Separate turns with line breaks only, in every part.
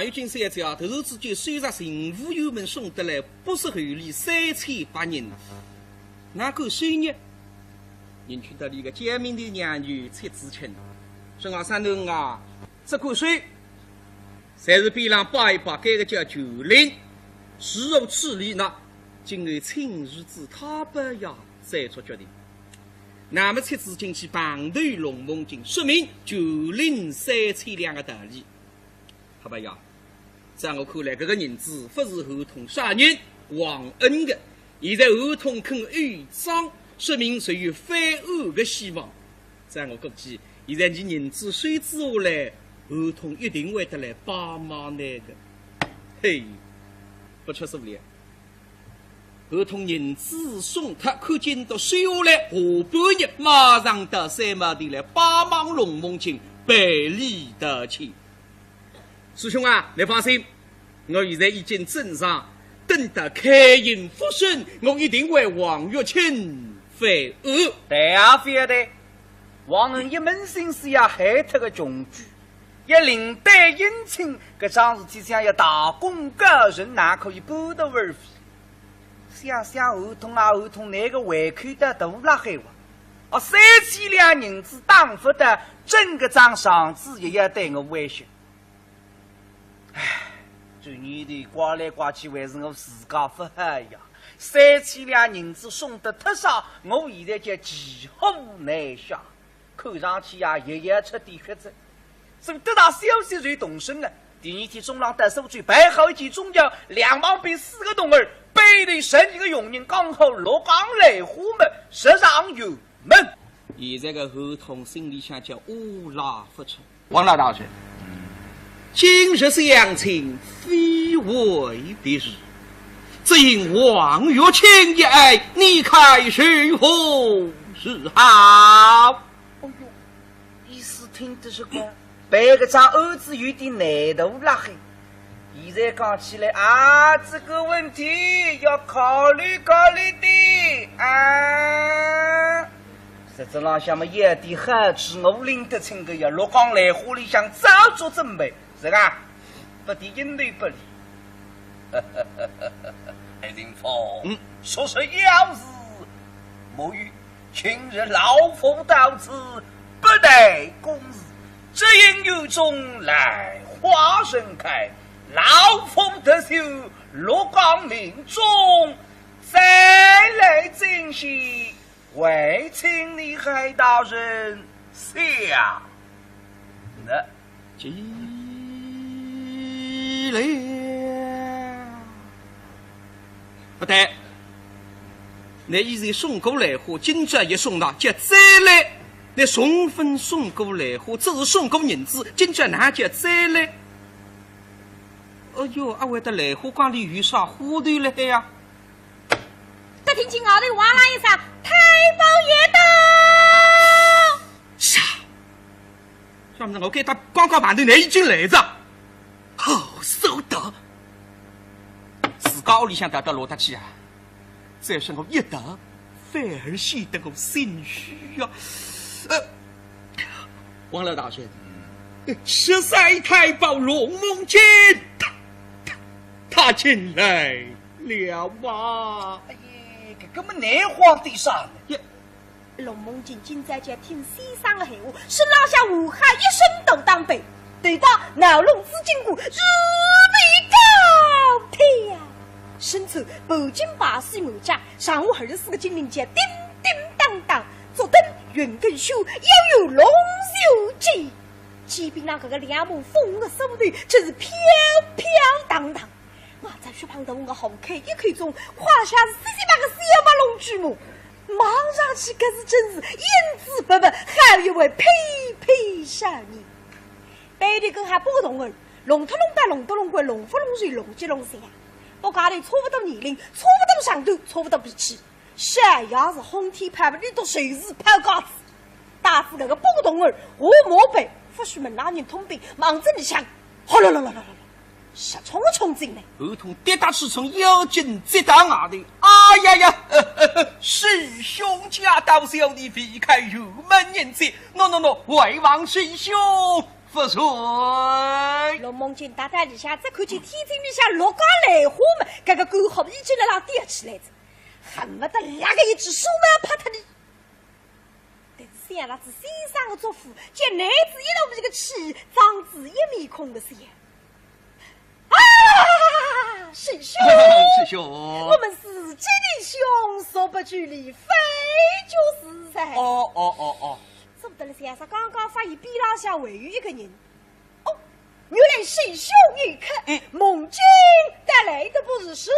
有金三家投资就虽然神父友们送得来不是厚礼3800人哪够收呢？人去到一个见面的娘女才知情，说俺三头啊，这口水，才是边上扒一扒，这个叫酒令，事后处理呢，今后亲日子他不要再做决定。那么才知进去绑头龙凤金，说明酒令3000两个道理。好吧呀，在我看来，这个人子不是合同杀人忘恩的，现在合同肯豫章，说明属于反恶的希望。在我估计，现在你人子谁知下来，合同一定会得来帮忙那个。嘿，不出所料，合同人子送他，看见到收下来，下半日马上到三毛地来帮忙龙凤庆百里得亲。师兄啊，你放心，我现在已经正上，等到开营复审，我一定为王玉清反恶。
对啊，非得王恩一门心思要害他个穷举，也领带姻亲，这桩事体想要大功告成，哪可以不得而废？想想合同啊，合同那个胃口的大拉黑哇！3000两银子当不得，整个张上子也要对我威胁。唉，这年头刮来刮去，还是我自家不好呀。3000两银子送得太少，我现在就骑虎难下，看上去呀，也出点血子。所以得到消息才动身呢。第二天中浪得手罪，摆好一件中药，2毛币4个铜儿，背里剩一个佣人，刚好落岗来虎门，实上有门。
现在个合同心里想叫乌拉不出。
王老大说。
今日相亲，非为别日，只因王玉清一爱，你看是何是好？
哦哟，意思听的是个，别个张儿子有点难度拉黑。现在讲起来啊，这个问题要考虑考虑的啊。实质上想么有点好处，我领得清个呀，落岗来虎里向早做准备。是啊，不敌因对不利。海林峰，说是要事，莫于今日老夫到此，不得公事，只因有种来花盛开，老夫得修落岗令中，再来珍惜，为请你海大人想那
了，不对，那以前送过来货，今朝一送到，就再来。那送分送过来货，只是送过银子，今朝哪叫再来？哎呦，阿伟的来货缸里有啥糊涂了呀？
得听见外头哇啦一声，太保爷到！
啥？上面我给他刚刚盘的那已经来着。好收得，自家屋里向得到落得去啊！再说我一得，反而显得我心虚啊！王老大人，13太保龙梦剑，他进来了吗？
哎呀，这根本难慌的上
呀！
龙梦剑今在家听先生的闲话，是老下武汉一身都当背。对到脑龙之筋骨，如履高天呀！身处北京巴西门家，上午24个金陵街，叮叮当当，左灯圆根秀，又有龙秀记。即便那个两目风的手段，真是飘飘荡荡。我在水旁头，我好看一口中，胯下是38个小马龙巨母，望上去可是真是英姿勃勃，还有一位翩翩少年。背的跟还不同儿，龙头龙带龙头龙龟龙虎龙水龙吉龙山，我家里差不多年龄，差不多上头，差不多脾气。山要是红天拍不，你都随时拍嘎子。打死那个不同儿，我莫背，不许们拿人通病，忙着你想，哗啦啦啦啦啦，瞎冲冲进来。
儿童跌打是从妖精接打外的，哎呀呀！师兄家到小弟避开入门人者，喏，为王师兄。不错。
龙梦见大胆里下，只看见天津里下六家兰花们，这个狗好已经在那跌起来着，恨不得那个一只手呢拍他的。但是想那只先生的祖父见男子一路这个气，长子一面孔的声。啊，师兄，
师兄，
我们自己的兄说不距离，非就是噻。
哦。
说不得了，先生刚刚发现边浪下还有一个人。哦，原来师兄一看，梦境带来的不是谁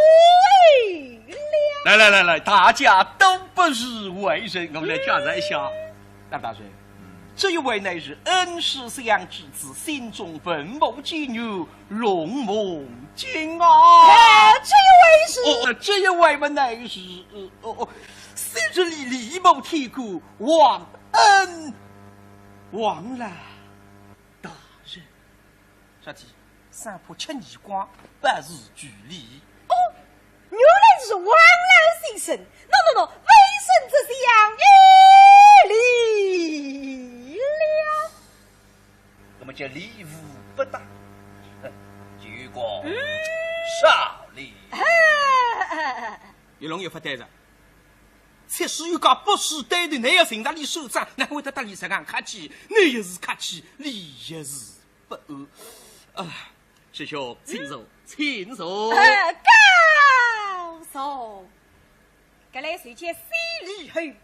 了？
来，大家都不是外人，我们来检查一下。南大人，这一位乃是恩师相之子，心中分谋基牛龙梦境啊！这一位嘛乃是昔日里李某铁骨王恩王来大人，啥子？三坡七泥瓜，百日距离。
哦，原来是王老先生。喏，微臣之相依了。
那么就礼物不大，结果少礼。
有龙有发呆着。才是有个不是对的，那要寻到你手掌，那会得你这样客气，你也是客气，你也是不师兄，请坐，请坐。
高手，格来谁见犀利后兵？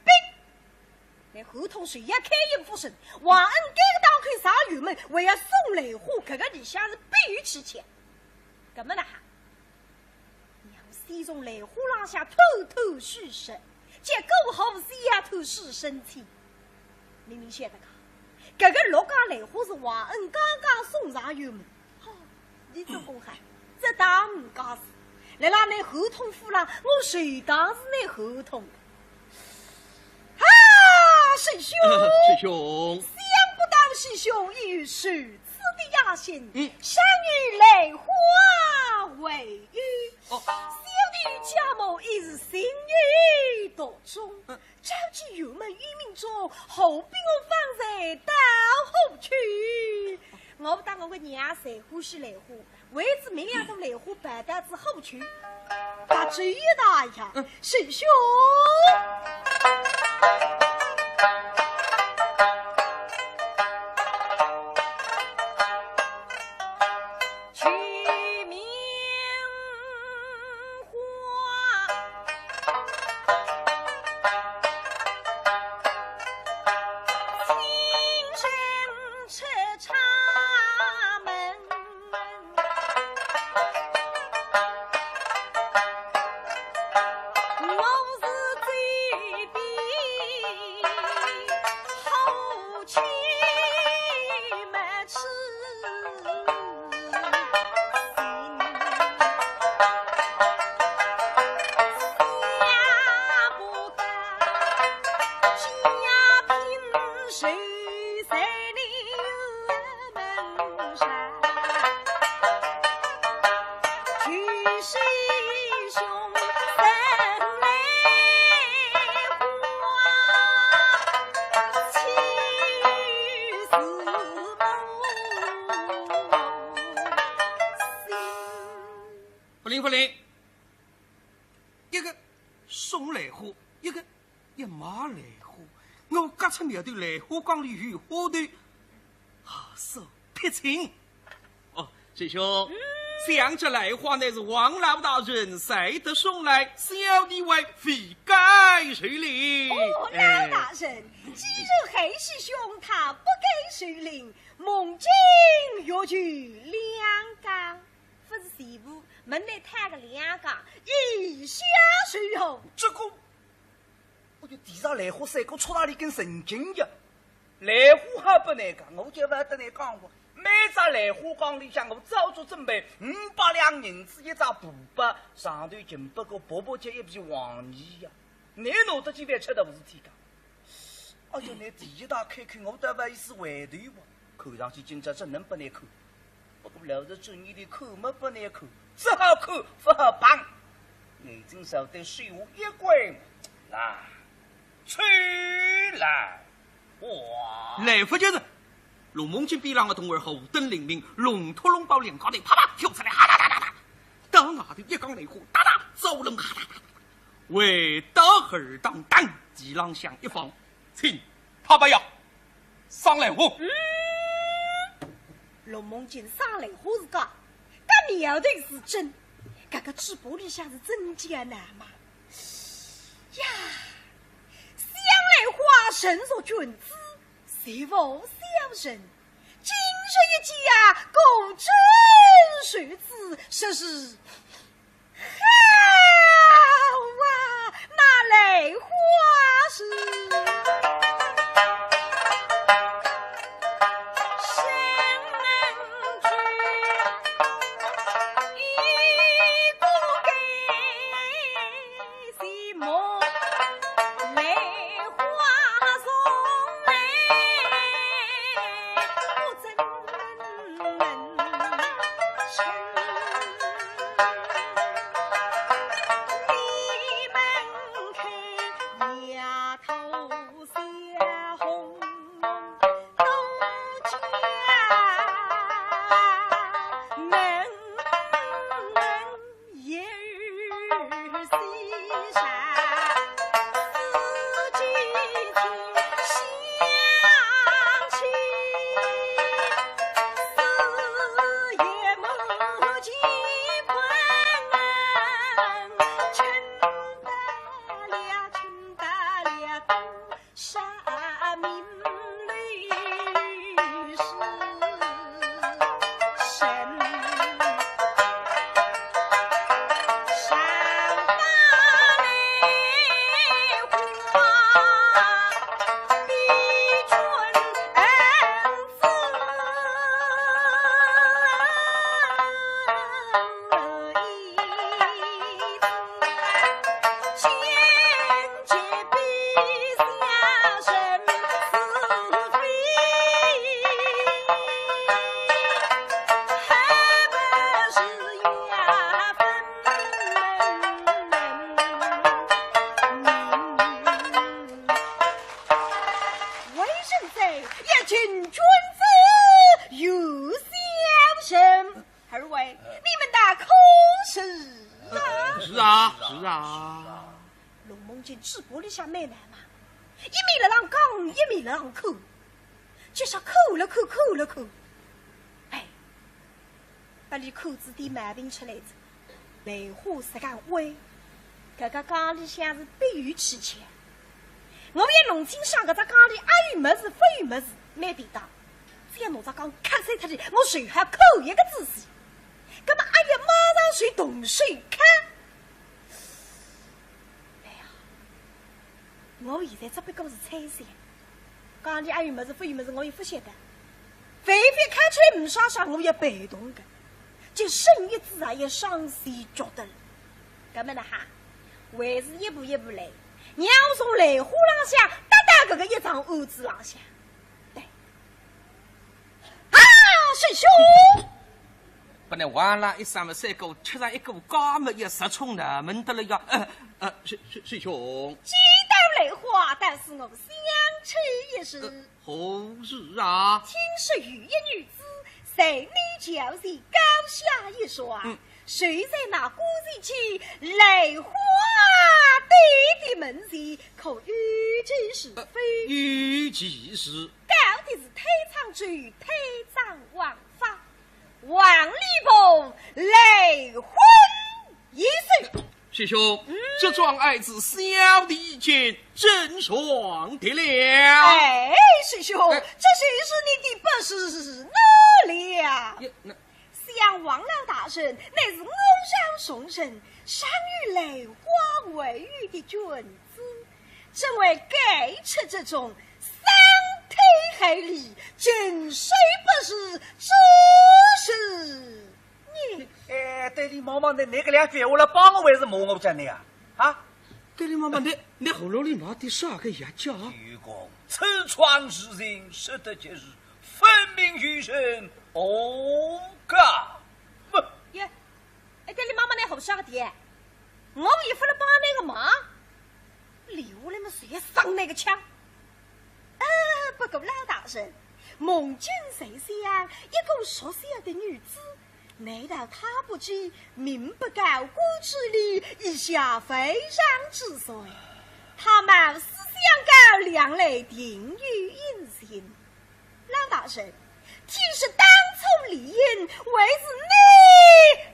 那合同谁也开应付神，王恩该当开啥玉门，为要送来货，这个里向是必于其前。怎么呢？娘西从来货浪下偷偷虚实。结果好是丫头是身体，明明晓得个，这个陆家来货是王恩刚刚送上院门。好，你做公汉，这当唔家事。来啦，那合同付了，我谁当是那合同？啊，师兄，
师兄，
想不到师兄已是此的雅兴，相遇来花为遇。小弟家母亦是心意多中，召集友们于民中，后边我放在到后去。我不当我的娘谁呼吸来呼，为此明亮都来呼白单子后去。把注意到一下，师兄。
不灵，一个送来货，一个也买来货。我隔出苗头来花缸里有花头，好手撇清。哦，师兄，想着来花乃是王老大人谁得送来，小弟为非该谁领。
哦，老大人，既然黑师兄他不给谁领，梦境若具两缸，不是媳妇。门内摊个两缸，一下水后。
这个，我就地上来货三个戳那里根神经呀！来货还不难讲，我就不得你讲过。每只来货缸里向，我早做准备500两银子一只布包，上头进不过薄薄接一片黄泥呀！你拿得几碗吃的不是天干？哎呀，你第一打开看，我得不是回头吧？看上去今朝真能不难看，不过老是准你的口没不难看。只好看不好帮，眼睛手对水壶一关，来，吹来，哇！
来福就是龙梦金比啷个同儿后登灵明，龙拖龙包两高头，啪啪跳出来，哈哒哒哒哒，到那头一缸内火，哒哒走龙哈哒哒，为大儿当当，几郎响一方，请他不要上来火。
龙梦金上来火是个，但苗的是真，这个直播里下是真艰难嘛？呀，向来花神所君子，谁无小人？今日一家共真谁子，说是好啊！那来花是。直播里下买难嘛，一米了让讲，一米了让口，就是口了口，口了口。哎，把你口子的毛病出来子，梅花是干歪，这个缸里像是比喻起钱。我也弄清上个这缸里爱与么子，非与么子，没地当。只要弄这缸看谁他的，我谁还口一个仔细，干嘛哎呀马上谁动谁看？我现在只不过是猜想，讲的爱与么子非与么子，我也不晓得。非看出来唔傻傻，我也被动的，就生一子啊也伤心觉得了。咁么呢哈，还是一步一步来，娘从来虎浪下，大大个个一张案子浪下。对，啊，师兄，
不能完了，一三么三个，吃上一个嘎么也失宠了，闷得了呀！师兄。
来话，但是我相痴一时。
何事啊？
听说有一女子，谁你就是高下一双，谁在那古人间来花对的门前，可预计是非？
预计是。
到底是推长追，推长王法，王立鹏来婚一岁。
师兄，这桩爱子小弟一见，真爽的了。
哎，师兄，这谁是你的不是哪了？想王老大人乃是欧阳崇神，善于雷花为玉的君子，怎会改出这种伤天害理，尽谁不是这是你？
哎，对你妈妈的那个两句话来帮我为是骂我讲的呀？啊？
对你妈妈，你喉咙里拿的啥个药酒？
愚公，此创之人，实得皆是分明于人，哦嘎！不，
耶，哎，对你妈妈那好啥的？我也不能帮那个忙，留了么谁上那个枪？不过老大人，梦境谁想一个熟悉的女子，难道她不知民不告国之礼，一下非常之衰？他貌似相告两类定于隐形。老大人，其实当初理应为是你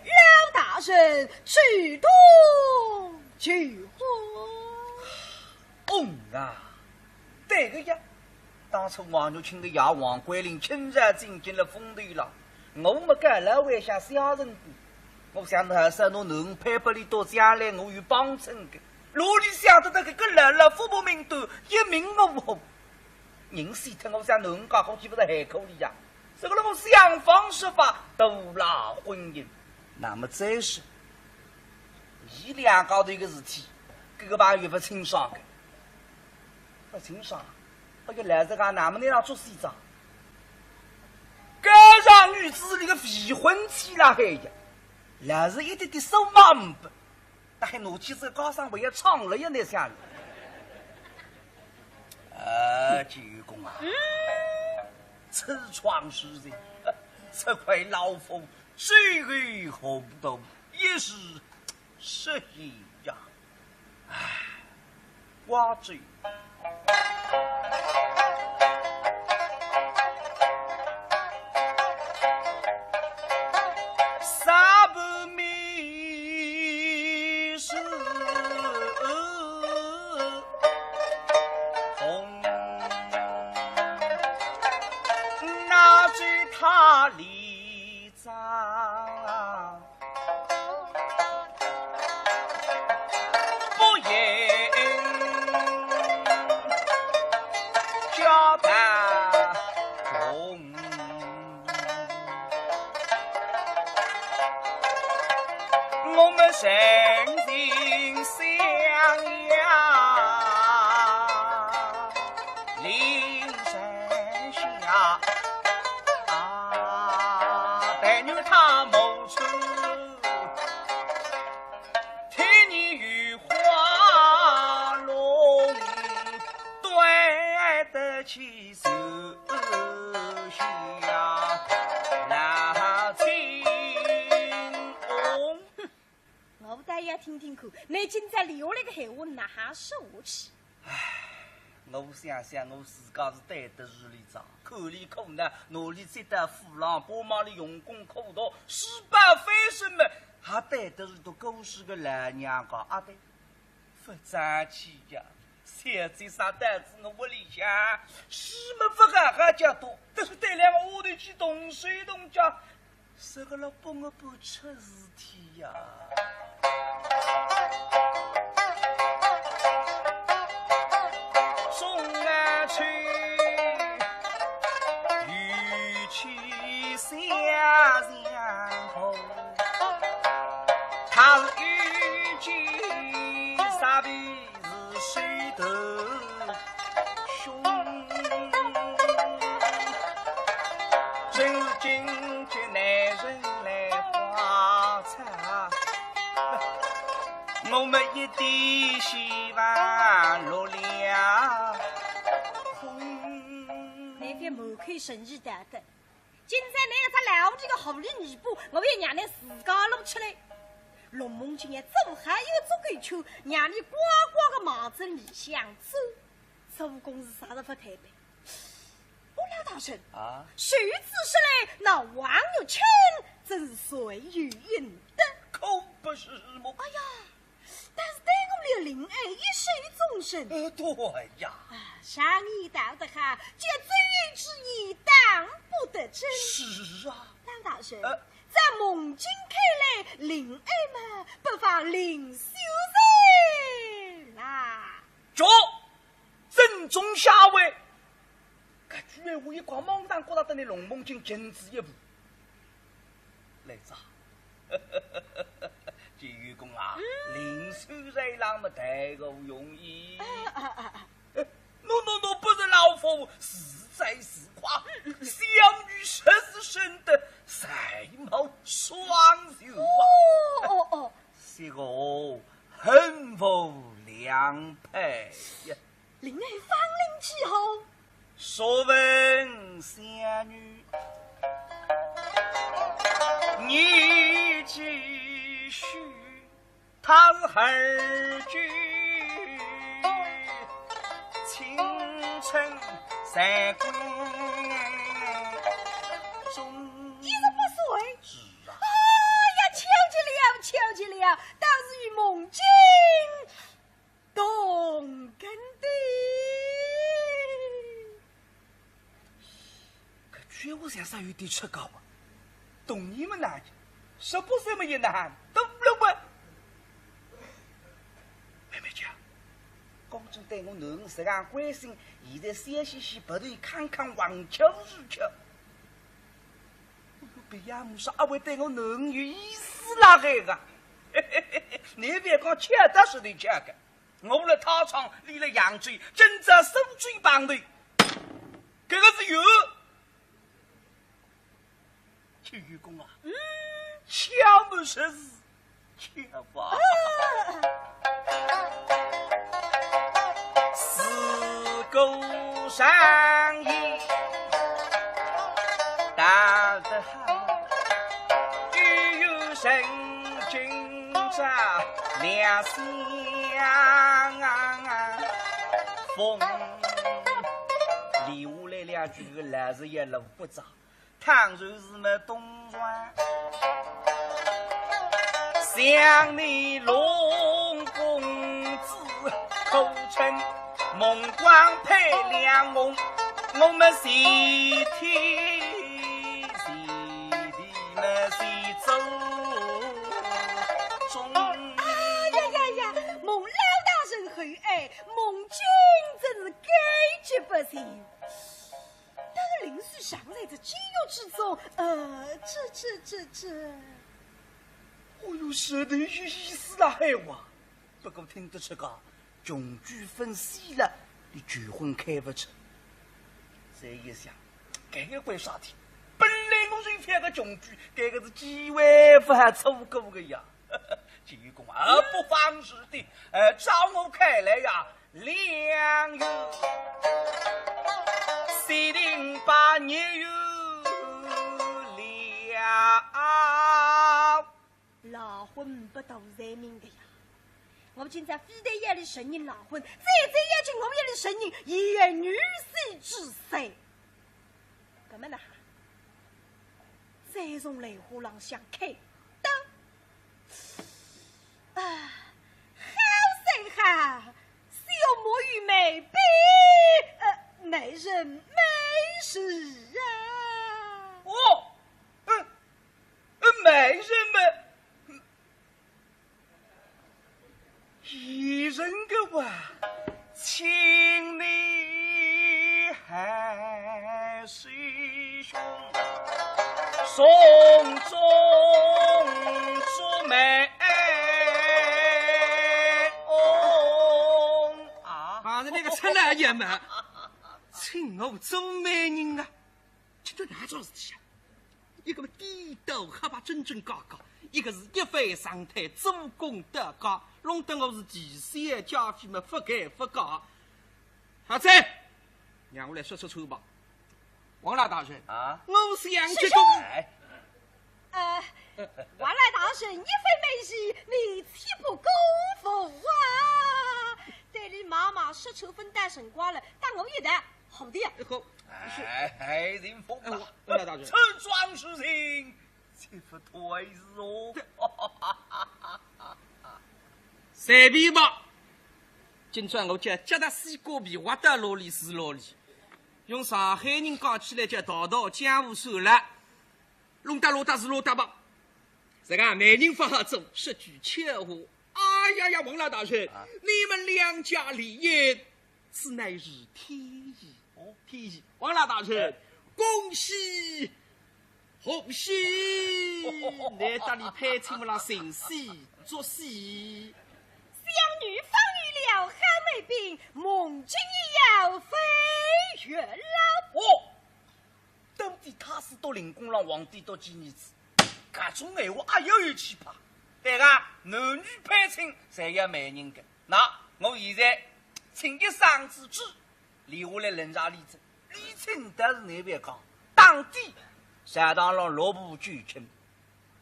老大人主动拒婚。
啊，对个呀！当初王玉清的牙王桂林亲热进进了风头了，我没敢来为下小人过。我想到还是侬能配不里多将来我有帮衬的。哪里想得到这个人了父母名单一名我不红，人死他我想侬家伙岂不是海口里呀？这个我想方设法都拉婚姻，那么这是一两高的一个事体，这个把月不清爽的，不清爽，我就来这个哪么那样做西装，该让女子那个未婚妻啦嘿呀，来是一点点手忙不。但还怒气是高上为要唱了呀那下子，济公啊，此创世人，这块老夫最为何不懂，也是失意呀，唉，我这。离葬，不应交代中，我们深情相仰，林山下。他谋出替你与花龙对得起手下那情
我不但要听听看，你今在留了个闲话哪是无耻？
我想想，我自家是对得日里长，苦里苦难，努力赚得富郎，帮忙里用功苦读，失败非什么，还对得是都狗屎个老娘个啊对，不争气呀！现在啥单子我屋里向，什么不干还加多，但是对两个屋里去动水动脚，这个老帮我不出事体呀！去与其相逢，他是遇见傻逼是水头兄，真是今节男人来花茶，我们一滴希望落了。
那边门口生意大的，今在那个他老这个好人一步，我要让你自家弄起来。龙梦今夜走还有做鬼球，让你呱呱个马子里向走。这武功是啥子不太白？我老大人
啊，
谁知是来那王有清真是随遇应的，
可不是么？
哎呀！但是对我们的灵儿一世终身。
对呀。
上一道的哈，这罪之一当不得真。
是啊，
老大人，在梦境看来，灵儿们不妨领袖人啦。
着，正中下位。该居然我一光芒上过到的那龙梦境仅此一步。来着。这愚公啊，领袖人让么太过容易。喏，不是老夫实在实夸，小女实是生得才貌双秀啊。是个很不良配呀。
灵儿芳龄几后？
说问仙女，你继续，他是儿居，清晨三更中。
一日不睡。
是啊。
哎呀，巧极了，当日与梦境同根的。
觉悟上有点吃高啊，懂你们那去，是不是么一难，懂了不？妹妹姐，公主对我囡时间关心，现在先洗不对，看看王秋日去。别呀，母说阿伟对我囡有意思啦个个，你别讲吃的是的吃个，我了他场离了扬州，正在手追帮的，这个是有。愚公啊，巧么是巧吧？四狗上衣打得好，只有神经在两相风，留下来两句个来日也路不着。倘若是么东川，想你龙公子口称梦光配良梦，我们谁听么谁走中。
呀，孟老大人厚爱，孟君真是感激不尽。但是临时想来这肌肉之中，这，
我有说的有意思了海话，不过听得出个穷举分析了，你结婚开不成。这一想，这个怪啥体？本来我是偏个穷举，这个是几万不还凑够个呀？济公啊，不妨事的，照我看来呀，良友。谁定把年有了？
老婚不都人命的呀！我们今在非得夜里神人老婚，再也进我们夜里神人一人女婿之谁？干么呢？再从雷虎浪向开灯啊！好生哈，小魔与美比美人美事啊！
哦，美人们，一人个哇，请你还是兄，送中做美
啊，那个出来也嘛，请我做美人啊，这都哪桩事体啊？一个低头黑把真正高高，一个是一反上台做功德高，弄得我是前线家父们不改不告。好在，让我来说说丑吧。王老大人
啊，
我想这个。
王老大人一番美事，你岂不辜负啊？对你妈妈说仇分担神瓜了，但我一旦好的呀。
好，
人疯了，
王老大人，
村庄事情，这副推事哦。
随便吧。今朝我叫夹达西瓜皮，挖得老里是老里，用上海人讲起来叫道道江湖手了。弄得落达是落达吧，这个美人不好做，说句切话。哎呀，王老大人，你们两家立业，此乃是天意。哦，天意，王老大人，恭喜贺喜！来这里派请我啦神喜作喜。
相女方遇了好美兵，梦境也要飞越了。
哦。到底他是到灵公让皇帝到几年子，这种闲话也有一奇葩。对个，男女配亲才要美人的。那我现在请一嗓子纸，留下来人家例子，李清德是那边讲，当地山当了落步举情，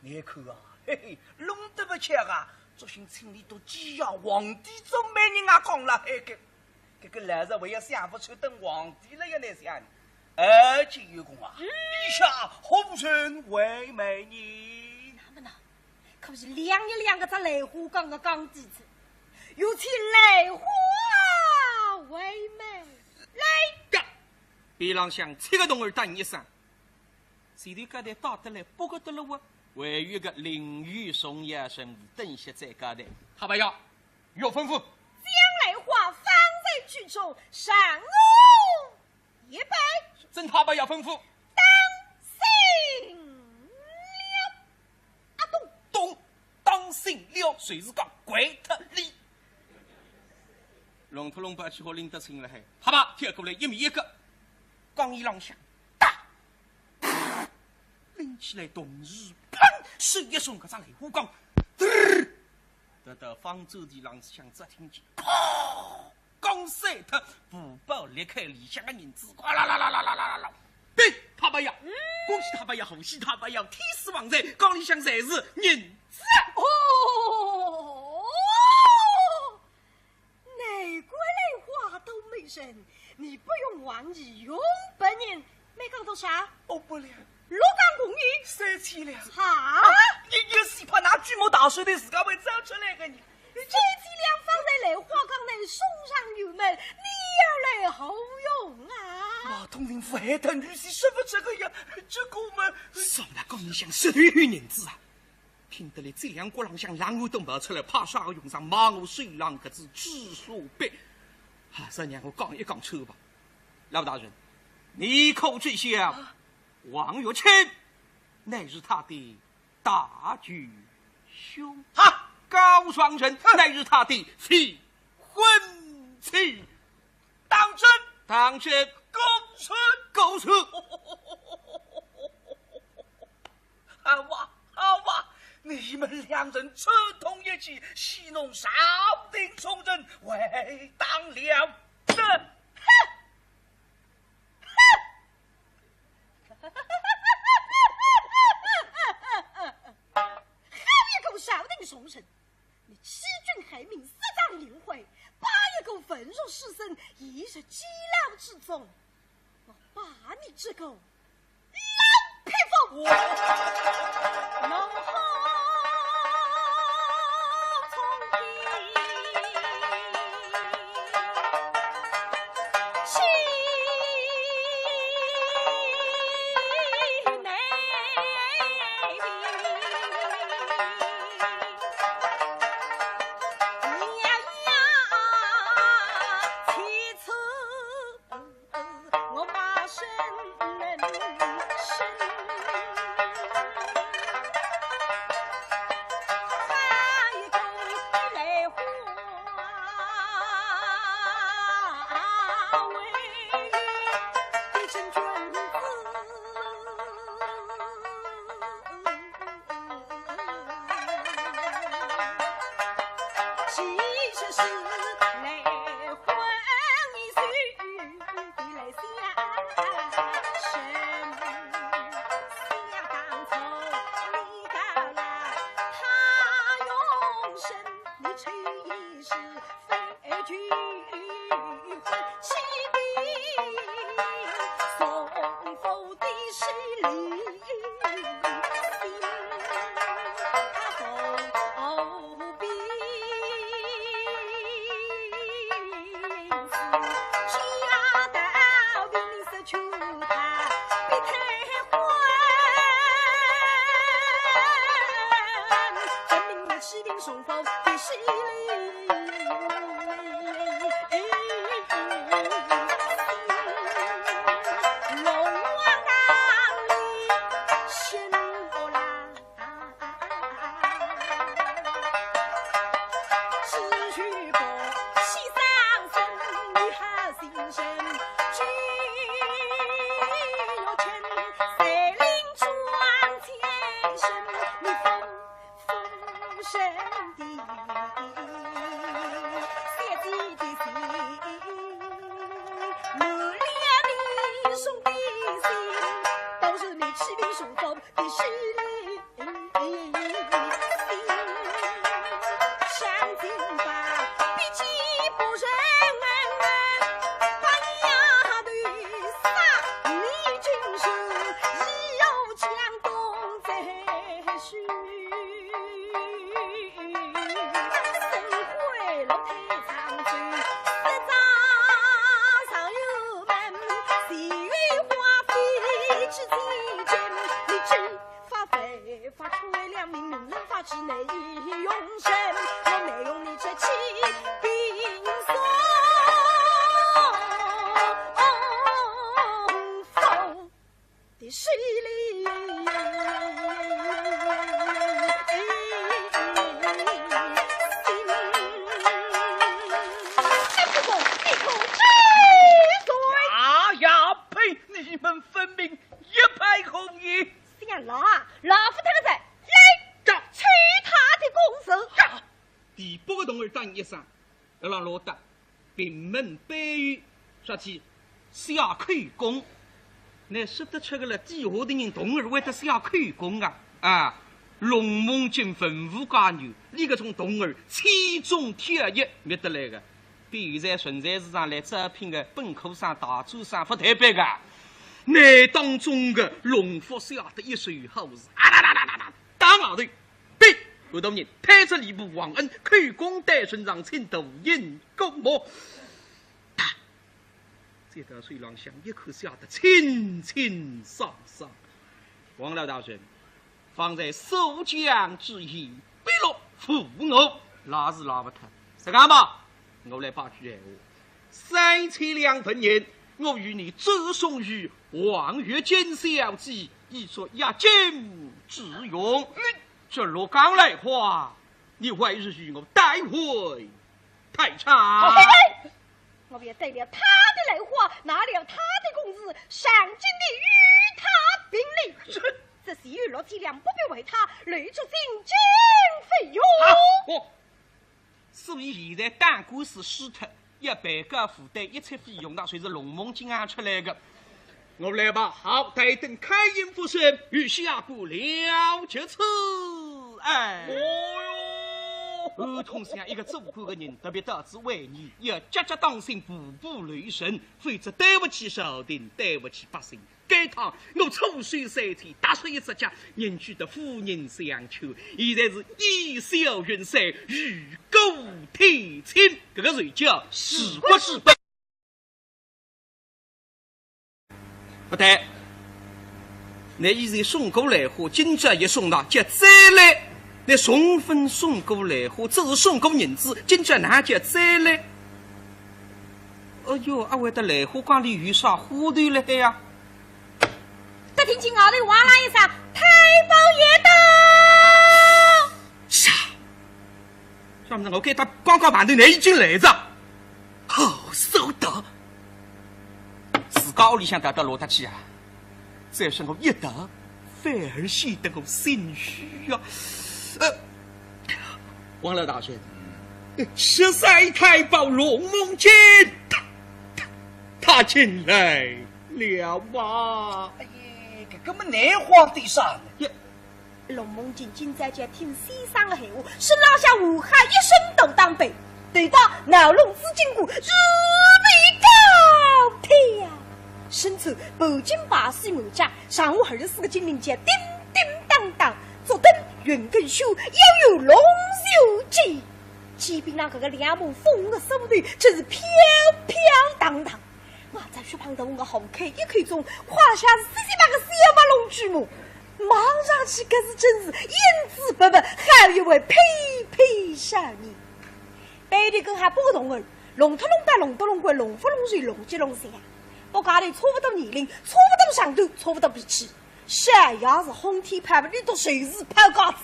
你看啊，嘿嘿，弄得不切啊，作兴村里都几样皇帝做美人啊讲了，嘿这个来日我也想不出等皇帝了也难想，而且有功啊，以下红尘为美人。
那么呢，可是亮一亮个在雷虎岗的岗地子，有其雷虎啊为美。
来呀！别让想七个动儿打一声，谁对刚才打得来不个得了我？为有个淋雨送夜神等些在家的。
他白呀，有吩咐。
将来话方在剧中，赏我一杯。
真他白呀吩咐。
当醒了，阿
东当醒了，谁是讲鬼特里？龙头龙把去和领得清了还，好吧，贴过来一米一个，刚一浪响，打，拎起来同时，砰，手一松，个张雷虎杠，得方舟的浪响只听见，刚塞他不报裂开理想的银子，哗啦啦啦啦啦啦啦，对，他白呀，恭喜他白呀，后喜他白呀，天死亡在，刚里向才是银子。
哦，内国内话都没人，你不用忘记用本人，没讲多少？
哦不了，
鹿港公寓
3000两。
哈，
你是怕拿巨魔打水的自家会走出来个你？
这几两放在雷花岗内送上油门，你要来好用啊！
马通人府还等女婿说不这个呀？这个我们
少那讲你想10余银子啊！听得来这两个浪向狼我都冒出来，怕啥个用上马我水浪个子知数背。这让我讲一讲车吧，老大人，你口最香，王月清乃是他的大举兄，
哈，
高双人乃是他的非婚妻，当真公出。
好哇，你们两人串通一气，戏弄少丁从人，为当了这。
少定重臣，你欺君害命，私葬灵灰，把一个文弱士绅一日羁牢之中，我把你这个老匹夫，弄好从
并门北语说起下口供，那说得出个了底下的人同儿为得下口供啊！龙门阵吩咐家女，你个从同儿其中铁一灭得来个，比在顺菜市场来招聘个本科生、大专生不特别个，那当中个龙福下的一手好事，打马队，别有道人推着礼部忘恩，口供带顺上请抖音公模。这条水浪像一口下得清清爽爽。王老大人，方在守将之意，背落负我，拉是拉不脱。是干嘛？我来把句闲话，三千两分银，我与你赠送于望月见小姐，以作押金之用。这若刚来话，你为日与我带回太长。
我别带了他的来话，拿了他的工资，上进的与他并立。这是娱乐体量，不必为他累出进京费用。
所以现在当官司输脱，100个负担一切费用，那随着龙门金安出来的。我来吧，好待等开营复审，与下官了结此案。儿童像一个做官的人，特别导致为你要节节当心，步步雷神，否则对不起朝廷，对不起百姓。该趟我粗水3天，打出一只家，人居的夫人相求，现在是以小云山，与狗提亲，这个谁叫是不是本？不对，那现在送过来货，今朝一送到，就再来。那送分送过来货，只是送过银子，今朝哪叫再来？哎呦，阿为的来货光里有啥糊涂了呀？
得听见外头哇啦一声，太保爷到！
啥？上面我给他刚刚盘的那已经来着，好收得。自家屋里向得到落得去啊！再说我一得，反而显得我心虚啊！王老大人，13太保龙梦剑，他进来了啊！
哎呀，这根本难慌的啥呢？
龙梦进今在家听先生的闲话，是老下武汉一生都当背，对到脑龙资金股，如比高天呀！身处北京巴士门家，上午24个金陵街，叮叮当当，左灯云更秀，又有龙秀记。骑兵那个两目风的手段，真是飘飘荡荡。我在雪旁头，我好看一口中，胯下是48个小马龙驹目，望上去可是真是英姿勃勃，还有一位翩翩少年。背地跟还不同儿，龙头龙带龙多龙龟，龙福龙水龙吉龙山。我家里差不多年龄，差不多上头，差不多脾气。山要是红天拍不里都随时抛嘎子。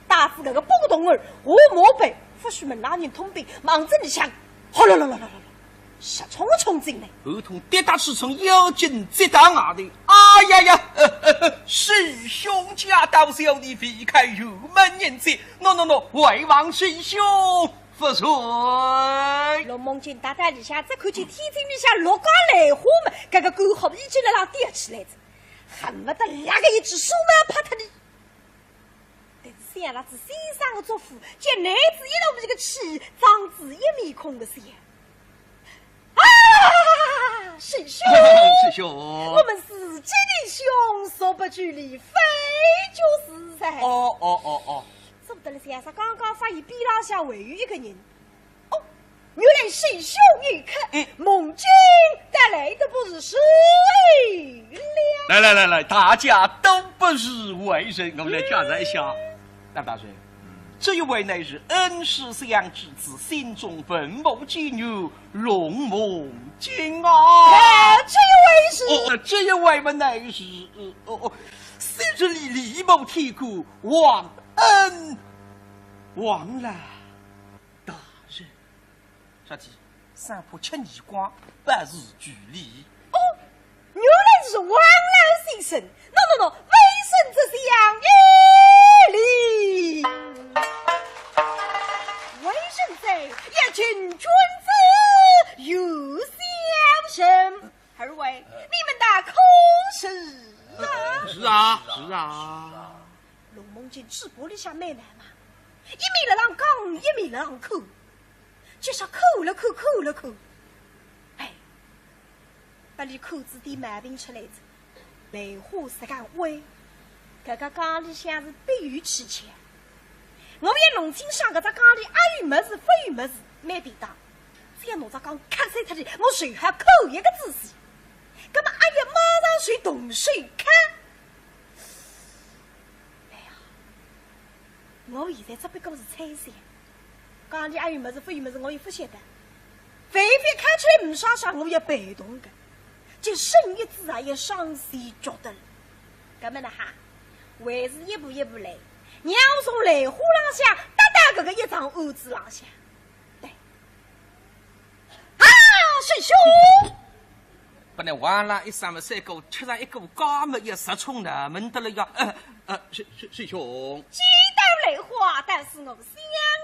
打死那个不同儿，我莫背。不许们拿人通病，忙着你想，哗啦啦啦啦啦，杀冲冲进来，
儿童跌打是从腰间直打外头，哎呀呀！师兄家到小弟避开入门人者，no， 外望师兄不随。
龙梦见大在里下，只看见天津里下落瓜来花们，这个狗好已经来让跌起来着。恨不得那个一只手都要拍他的。但是想那只西上的祖父见男子一路这个气，长子一面孔的想。师兄，
师兄，
我们自己的兄说不距离，非就是噻。
哦，
说不得了，先生刚刚发现壁廊下围有一个人。哦，原来师兄一看，孟军带来的不是谁了？
来，大家都不是外人，我们来假设一下，蓝大帅。这一位乃是恩师相之子，心中分谋基牛龙梦金啊！这一位嘛乃是昔日里李某铁骨忘恩忘了大人。啥子？三坡七逆光，百日距离。
哦，原来是王老先生。喏，微臣之相一礼。为人在也君君子有小心，二位你们大可是啊？
是啊。
龙梦见直播里下美男嘛，一米了让讲，一米了让口，就是口了。哎，把你口子的毛病出来着，梅花是干歪，这个讲里向是比喻起强。我也弄清上个在讲里爱与么子非与么子没别当，只要弄着讲卡死他的，我随他口一个姿势，那么哎呀马上随动水看。哎呀，我现在只不过是猜想，讲里爱与么子非与么子我也不晓得，非看出来唔傻傻我也被动的，就生一子啊也伤心觉得了，那么呢哈，还是一步一步来。娘从雷虎浪下搭个一张案子浪下，对，师兄，
不能忘了一三么三个，吃上一个高么也十冲的，门得了呀！师兄，
鸡蛋雷花，但是我相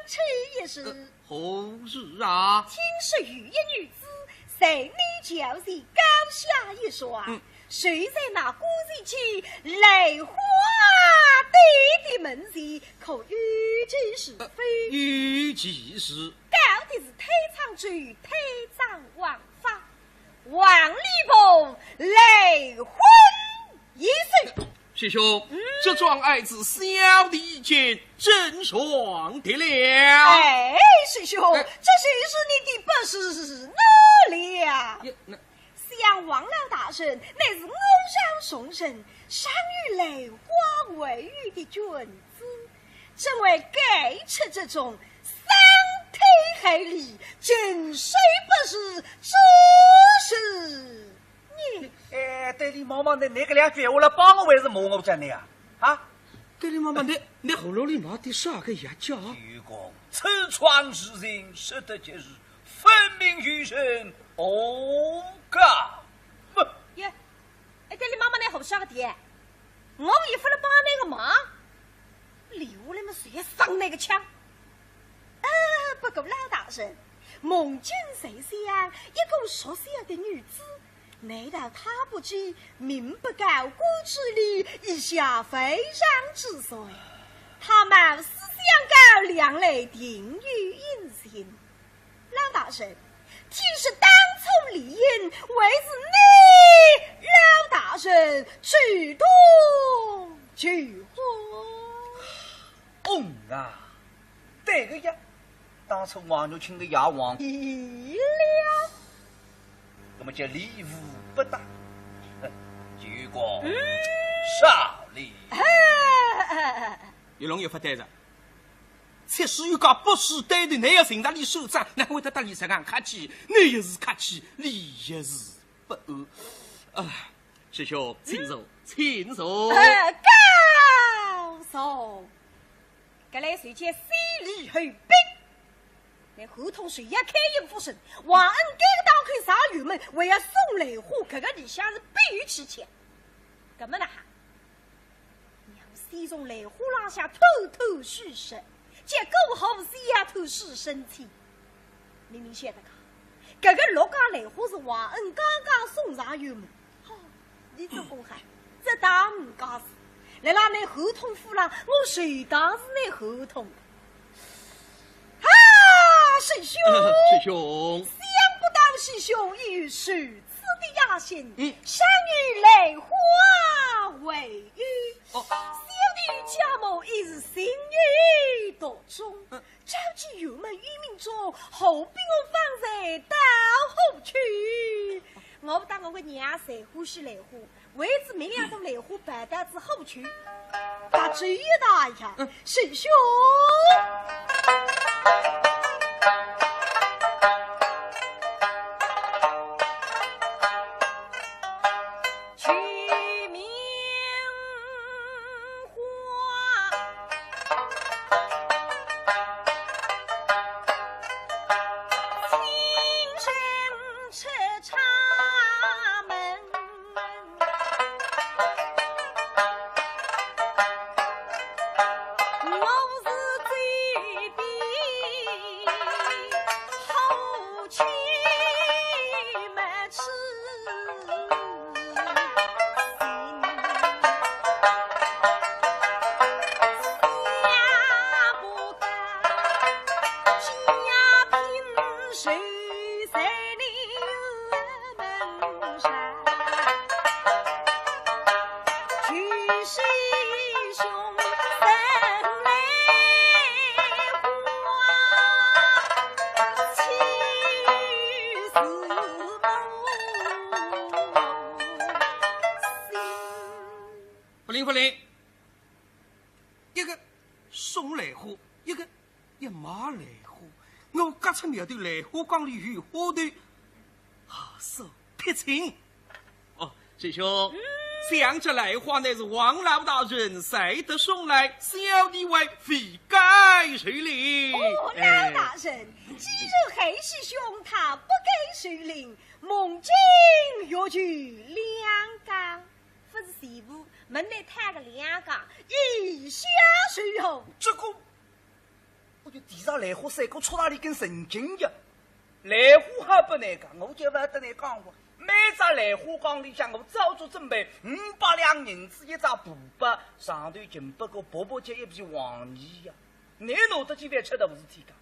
吃一时。
何事啊？
听说有一女子，谁女就是高下一双，谁在那古人去雷花对的门前，可预计是非？
预计是
到底是推长句，推长王法，王立鹏雷婚一岁。
师兄，这桩爱子小弟见真爽的了。
哎，师兄，这谁是你的不是哪了？想王老大人乃是欧阳崇神，善于雷花为玉的君子，怎为改出这种伤天害理，尽谁不是这是你？
哎，对你妈妈的那个两句话来帮我，还是骂我真的呀？啊！
对你妈妈，你喉咙里拿的啥个牙胶？
愚公，此创之人，实得皆是分明于神。哦嘎！
耶，哎，对你妈妈那好笑个爹，我也不能帮那个忙，留了么谁上那个枪？不过老大人，梦见谁想一个熟悉的女子。难道他不知民不高官之理，以下非常之罪？他貌似相告两类定于隐形。老大人，听说当初离婚，为是你老大人主动去婚。
啊，对个呀，当初王牛请个牙王
一了。
那么叫礼物不大，结果少礼。
有龙也不对着，才是有个不是对的，你要寻到你手掌，哪会得到你身上客气？你也是客气，你也是不师兄，请坐，请坐。
高手，格来谁见犀利后兵？那合同谁也开应不成，王恩该当开啥玉门，为要送雷虎，这个里向是必于其前。怎么呢？娘西从雷虎浪下偷偷虚实，结果好是丫头是身体。明明晓得这个陆家雷虎是王恩刚刚送上玉门，好，你做公汉，这当唔家事。来啦，那合同付了，我谁当是那合同？啊，师兄，
师兄，
想不到师兄已如此的雅兴，善于来花为玉。小弟家母已是心意多中，召集油门于民中，后逼我放在到后去。我不当我个娘谁呼吸来呼，为此明两种来呼白搭子后去，把注意打一下，师兄。
不灵，一个送来花，一个也马来花。我隔出苗头来花缸里有花头，好手撇清。哦，师兄，想这来花乃是王老大人谁得送来，小弟为非该谁领？
哦，老大人，既然黑师兄他不给谁领，梦境若具两缸。不是媳妇门内摊个两缸，以下谁用？
这个，我就地上来花三个戳哪里根神经呀！来花还不难讲，我就不得你讲过。每只来花缸里向，我早做准备500两银子一只布帛，上头进不过伯伯家一匹黄泥呀！你拿得几碗吃的不是天干？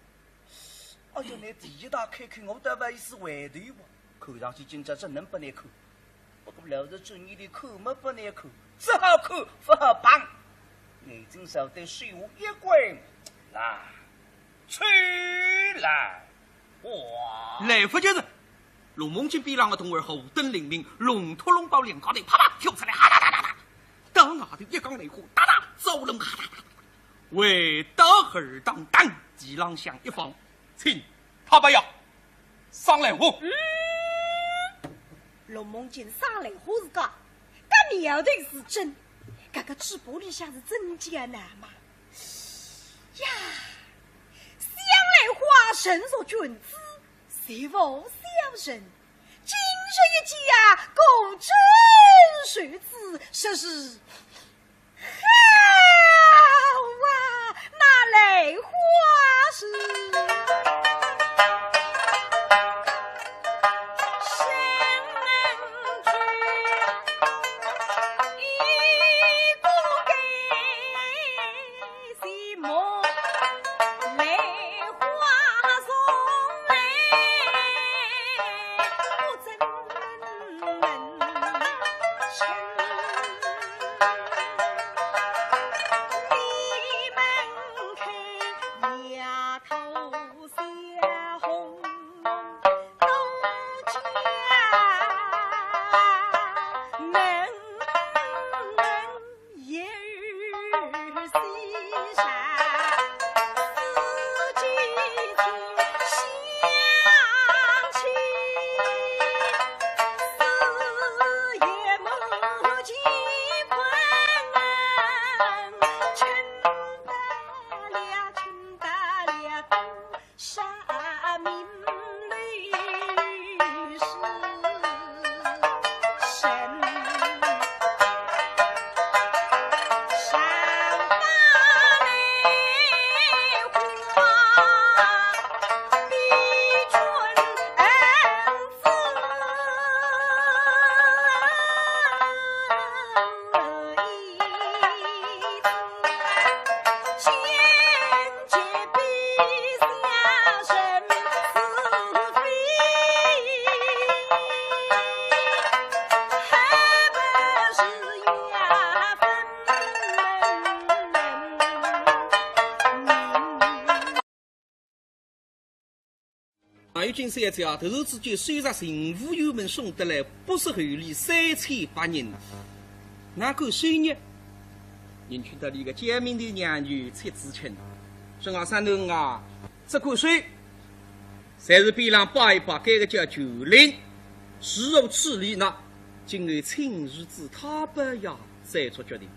我叫你第一打开看，我得为是回头吧，看上去今朝真能不难看。不过老实尊你的口没不难看，只好看不好帮。眼睛手得水壶一关，来，出来，哇！
来福就是龙梦金边上的同儿后灯灵明，龙头龙包两高头啪啪跳出来，哈哒哒哒哒，到外头一缸雷火，哒哒走龙哈哒哒哒，为得儿当当，几浪响一放，请
他不要上来我。
龙梦金上来花是假，但苗头是真，这个直播里向是真艰难嘛？呀，想来花身若君子，谁无小人？今日一家共真谁子，说是好啊！那来花是。
有金三家投资就虽然政府油门送得来不是厚利3800人了，哪够收入？人去到那个见面的娘女才知情，说俺三头啊，这口水，才是边上扒一扒，这个叫酒令，事后处理呢，今后亲日子他不要再做决定。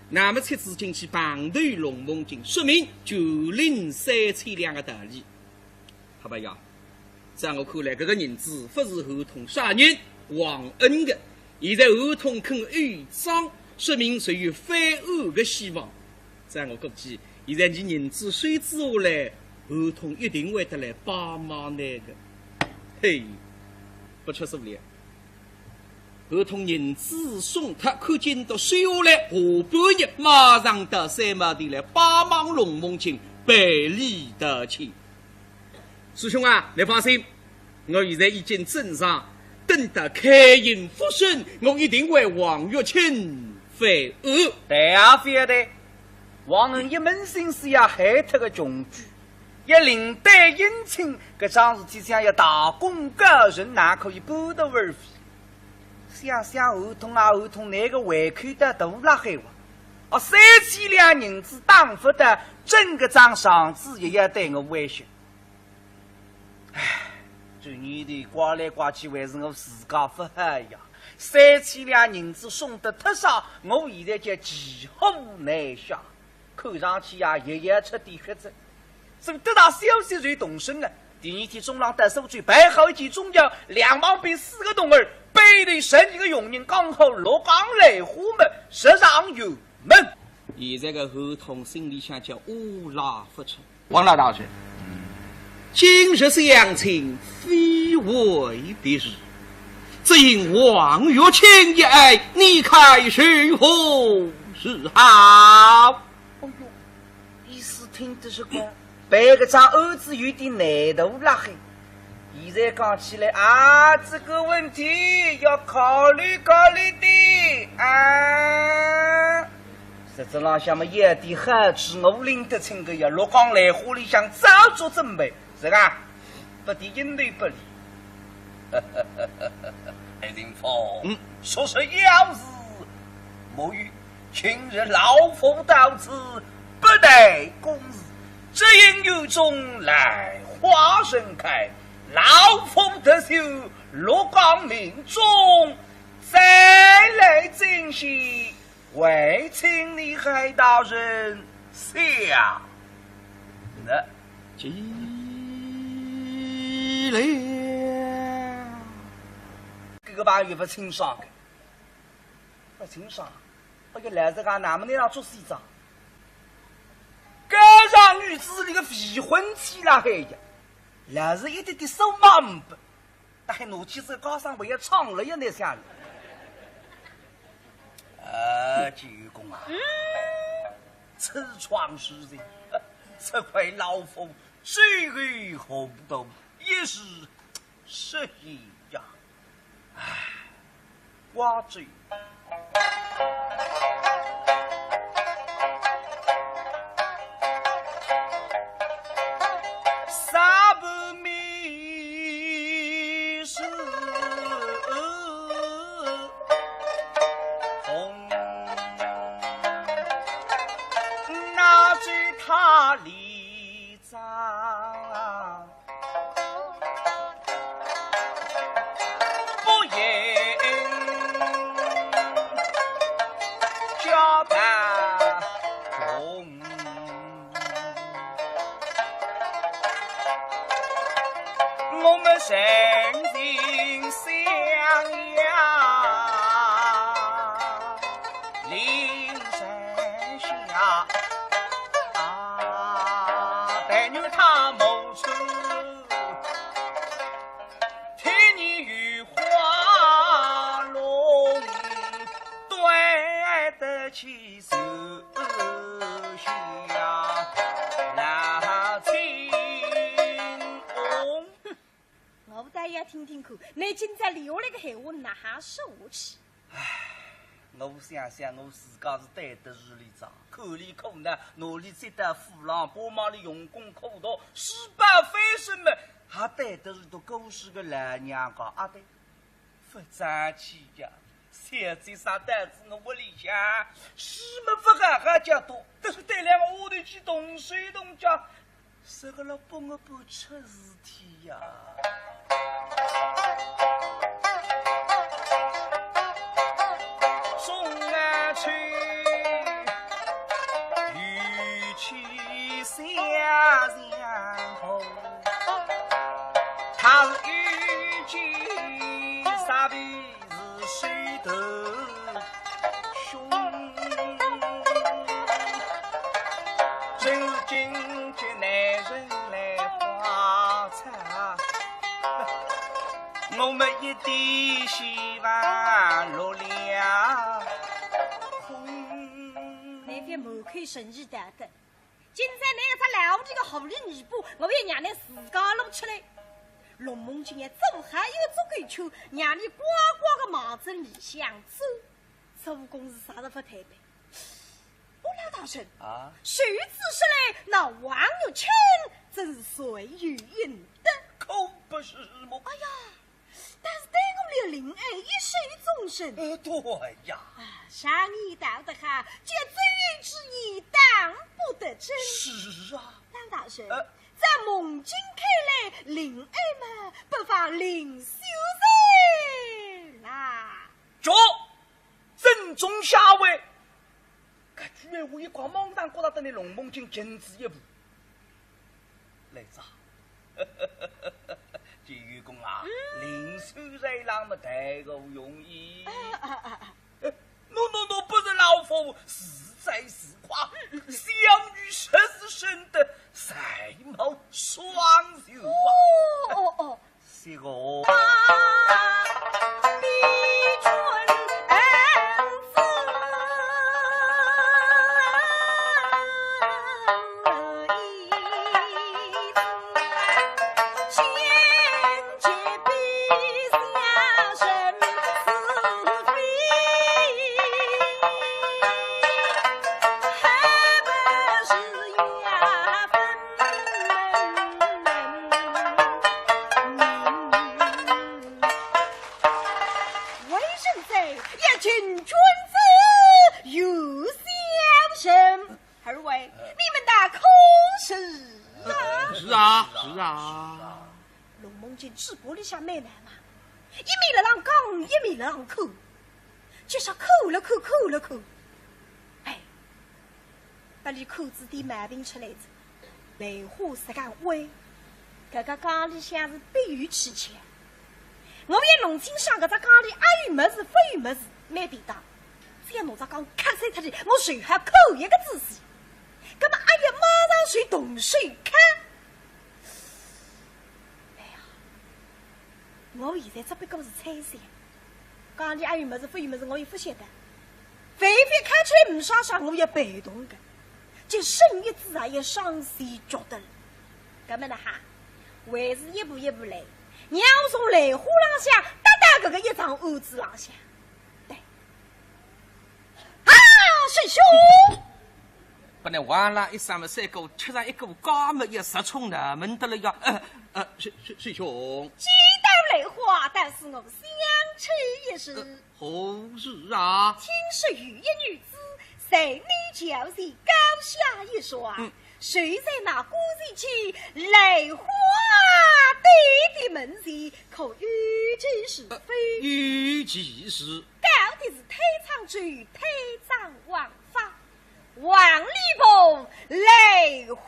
那么才知进去绑头龙凤金，说明酒令3000两个道理。好吧呀，在我看来，这个人子不是合同杀人忘恩的，现在合同肯违章。说明属于反恶的希望，在我估计，现在你人子谁知下来，合同一定会得来帮忙那个。嘿，不出所料，合同人子送他，看见到水下来，下半日马上到三毛地来帮忙龙凤卿百里得亲。师兄啊，你放心，我现在已经正上，等到开营复审，我一定为王玉卿。非恶，
对啊，非的。王恩一门心思要害他个穷举，也领带姻亲，搿桩事体想要大功告成，哪可以半途而废？想想合同啊，合同那个胃口的大辣海哇！3000两银子当不得，整个张上子也要对我威胁。唉，这女的刮来刮去，还是我自家不好呀。3000两银子送得太少，我现在就骑虎难下，看上去呀，也出点血子。所以得到消息才动身了。第二天中浪得手罪，摆好一件中药，2毛币4个铜儿，背里剩一个佣人，刚好落岗来虎门，实上有门。
现在个合同心里想叫乌拉不出。
王老大说：“
今日相亲，非为别日。只因王玉卿一爱，你看是何是好？”
哦哟，意思听的是个，别个张儿子有点难度了嘿。现在讲起来啊，这个问题要考虑考虑的啊。实质上想么有点好处，我领得清个呀，落岗来火里向早做准备，是吧？不得应对不理。海林峰，说是要事，莫于今日老夫到此，不待公事，只因有种来花盛开，老夫得修落岗命中，再来珍惜，为请你海大人想那
积累。
这个把月不清爽的，不清爽，我就来这个哪么那样做事长，该让女子那个未婚妻啦嘿呀，来是一点点手忙不，那还拿起这高上我也唱了呀那下子，济公啊，此创时人，这块老夫最为红豆也是失意呀。唉，瓜子。啥不迷失红，那知他离脏。身心相仰，灵山下白牛他谋出，听你与花龙对得起手下。
我大爷听听看，你今在留那个闲话哪还说起？
唉，我想想，我自家是对得日里长，口里苦呢，努力赚得富郎，帮忙里用功苦读，失败非什么，还带的是都狗屎个老娘个阿对，不争气呀！现在上单子我屋里向，什么不还家多，都是带两个屋里去动水动脚，这个了帮我不出事体呀！送俺去，与其相逢，他是遇见傻逼是水头兄，如今这男人来花茶，我们一点希望落了空。
那边门口生意大的，今在那个他老这个好的女布，我也让你自家弄起来。龙梦今年走还有做鬼球，让你呱呱个马子里向走，这武功是啥子不太白？我老大神
啊，
谁知是来那王有清，真是随遇应的。
可不是么？
哎呀，但是对我们的灵爱一水终身。
对呀。
上一道的哈，这最之一当不得真。
是啊，
老大神。在梦境看来，灵爱们不妨灵修人啦。
着正中下位，该居然我一光网上觉得等你龙梦境仅此一步。来子啊，这愚公啊，灵修人郎么太过容易。喏，不是老夫实在是夸，小女实是生得才貌双秀啊！
哦，
是个。
逼君子。直播里向买卖嘛，一米了让讲，一米了让口，就是口了口。哎，把你口子的毛病出来子，梅花是干歪，这个缸里向是比喻起钱。我也弄清上个这缸里阿有么子，非有么子，没便当。只要弄这缸卡碎他的，我随下口一个仔细，那么阿爷马上随动水看。我现在只不过是猜想，讲里还有么子，非有么子，我也不晓得。非看出来唔傻傻，我也被动的，就生意自然也上谁觉得了。咁么呢哈，还是一步一步来，你要从雷虎浪向搭这个一张案子浪向。对，啊，师兄。
不能完了，一三么三个，吃上一个高么也十冲那门得了呀！师兄。
雷花，但是我相处一时。
何事啊？
听说有一女子，谁你就是高下一双，谁在那故事去雷花对的门前，可预知是非？
预计是。
到底是推唱剧，推掌王法，王立功雷婚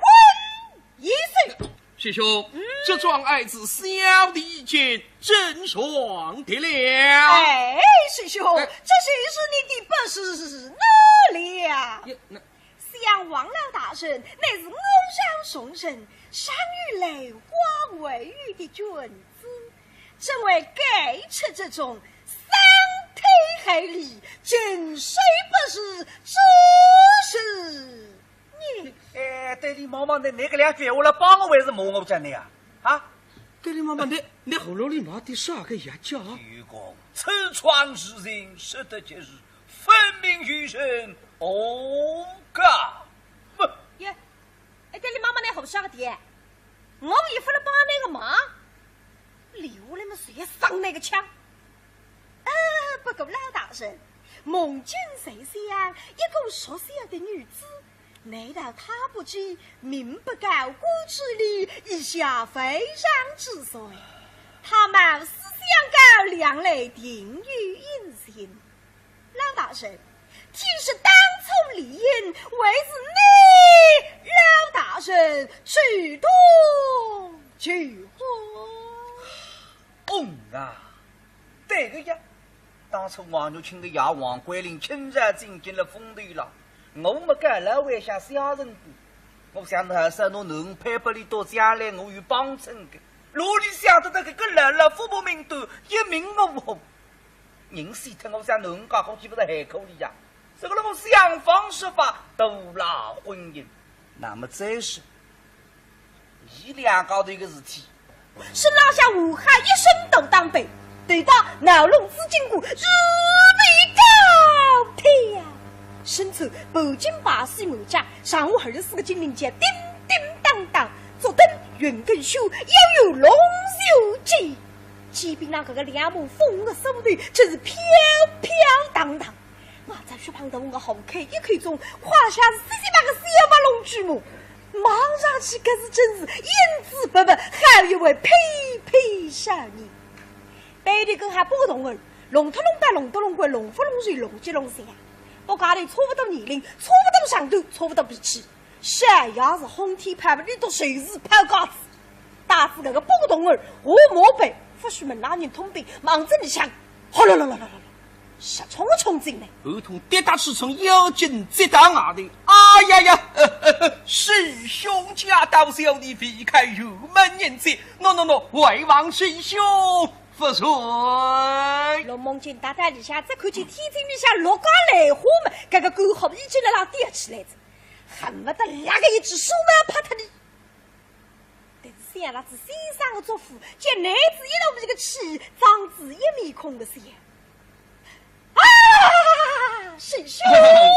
一岁。
师兄，这桩爱子小弟一见，真爽的了。
哎，师兄，这谁是你的不是哪了？想王老大人，乃是欧阳崇神，善于雷花为玉的君子，怎会给出这种伤天害理，尽谁不是这是？
哎，对你妈妈的那个两句话来帮我还是骂我真的呀？啊！
对你妈妈，你喉咙里冒的啥个牙叫？
愚公，此创之人，实得今日分明于人，哦嘎！
耶！哎，对你妈妈那好笑个爹，我也不能帮那个忙。接上那个枪。不过老大人，梦境谁想一个熟悉的女子，难道她不知民不告国之理，以下非常之罪？她貌似想告两类定于隐形。老大人，其实当初理应为是你老大人主动去
婚啊！对个呀，当初王玉清的牙王桂林亲自进进了风队了，我没敢老为下小人的，我想还是侬能配不里到家来，我有帮衬的。哪里想得到这个老老父母名都一名无红，人死他我想侬家好岂不是海口里呀？这个我想方设法都拉婚姻，那么这是一两高的一个事体。
是拿下武汉一身都当背，对到脑弄资金股如履高天呀！身处北京巴士门家，上午24个金陵街叮叮当当，左灯云更秀，又有龙秀记。骑兵那个两目风的手段真是飘飘荡荡。我在水旁头我后看一看中，胯下是48个小马龙巨母。望上去可是真是英姿勃勃，还有一位翩翩少年。背地跟还不同儿，龙头龙白龙多龙龟龙虎龙瑞龙吉龙山，我家里错不到年龄，错不到上头，错不到脾气。山要是红天拍不里都随时抛嘎子，打死那个不同儿，我莫背，不许们拿人通兵，忙着你想，哗啦啦啦啦啦。杀冲我冲进来，
儿童跌打吃成妖精直打牙的，哎呀呀！师兄家到小的避开入门人者 ，no， 外望师兄不遂。
龙梦见大胆一下，再看见天津里下落瓜来花们，这个狗好已经来那跌起来着，恨不得两个一只手要拍他的。但是想那是先生的作父，见男子一路这个气，长子一面孔的想。啊，师兄，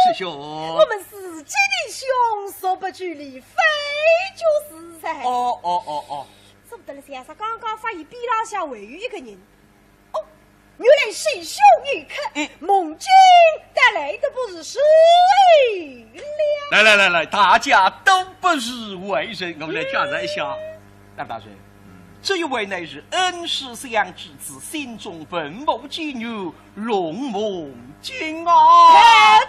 师兄，
我们是姐弟兄，说不距离，非就是噻。
哦，
说不得了，先生刚刚发现比拉下围有一个人。哦，原来师兄一看，梦境带来的不是谁了？
来，大家都不是外人，我们来讲一下，大人。这一位乃是恩师相之子，心中分谋基女龙梦境啊！